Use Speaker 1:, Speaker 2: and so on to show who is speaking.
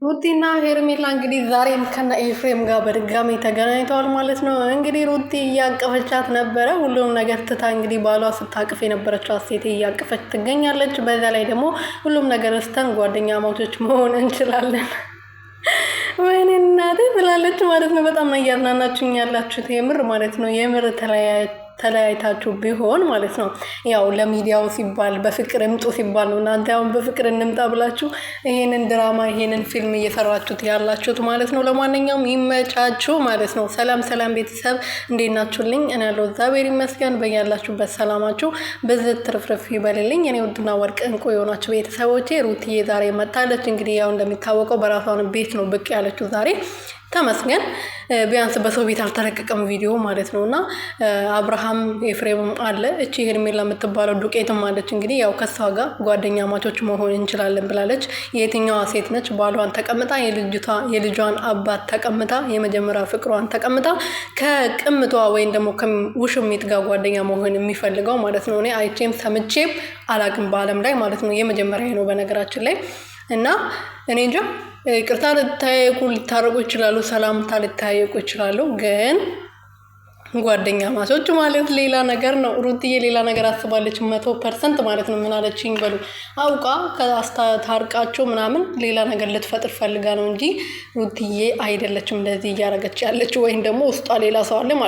Speaker 1: ሩቲና ሄርሜላ እንግዲህ ዛሬም ከነ ኤፍሬም ጋር በድጋሚ ተገናኝተዋል ማለት ነው። እንግዲህ ሩቲ እያቀፈቻት ነበረ። ሁሉም ነገር ትታ እንግዲህ ባሏ ስታቅፍ የነበረችው ሴት እያቀፈች ትገኛለች። በዛ ላይ ደግሞ ሁሉም ነገር ስተን ጓደኛ ማቾች መሆን እንችላለን ወይኔ እናቴ ብላለች ማለት ነው። በጣም ነው እያዝናናችሁኝ ያላችሁት የምር ማለት ነው። የምር ተለያይታችሁ ቢሆን ማለት ነው። ያው ለሚዲያው ሲባል በፍቅር እምጡ ሲባል ነው እናንተ አሁን በፍቅር እንምጣ ብላችሁ ይሄንን ድራማ ይሄንን ፊልም እየሰራችሁት ያላችሁት ማለት ነው። ለማንኛውም ይመቻችሁ ማለት ነው። ሰላም ቤተሰብ እንዴት ናችሁልኝ? እኔ ያለው እግዚአብሔር ይመስገን። በያላችሁበት ሰላማችሁ በዝት ትርፍርፍ ይበልልኝ። እኔ ውድና ወርቅ እንቁ የሆናችሁ ቤተሰቦቼ ሩትዬ ዛሬ መጣለች። እንግዲህ ያው እንደሚታወቀው በራሷን ቤት ነው ብቅ ያለችው ዛሬ ተመስገን። ቢያንስ በሰው ቤት አልተለቀቀም ቪዲዮ ማለት ነው። እና አብርሃም ኤፍሬምም አለ፣ እቺ ሄርሜላ የምትባለው ዱቄትም አለች። እንግዲህ ያው ከሷ ጋር ጓደኛ ማቾች መሆን እንችላለን ብላለች። የትኛዋ ሴት ነች ባሏን ተቀምጣ የልጇን አባት ተቀምጣ የመጀመሪያ ፍቅሯን ተቀምጣ ከቅምቷ ወይም ደግሞ ከውሽሚት ጋር ጓደኛ መሆን የሚፈልገው ማለት ነው። እኔ አይቼም ሰምቼም አላቅም በአለም ላይ ማለት ነው። የመጀመሪያ ነው በነገራችን ላይ እና እኔ እንጃ ይቅርታ ሊታረቁ ይችላሉ፣ ሰላምታ ሊታየቁ ይችላሉ። ግን ጓደኛ ማቾች ማለት ሌላ ነገር ነው። ሩትዬ ሌላ ነገር አስባለች 100% ማለት ነው። ምን አለችኝ በሉ አውቃ ታርቃቸው ምናምን ሌላ ነገር ልትፈጥር ፈልጋ ነው እንጂ ሩትዬ አይደለችም እንደዚህ እያደረገች ያለችው፣ ወይም ደግሞ ውስጧ ሌላ ሰው አለ ማለት ነው።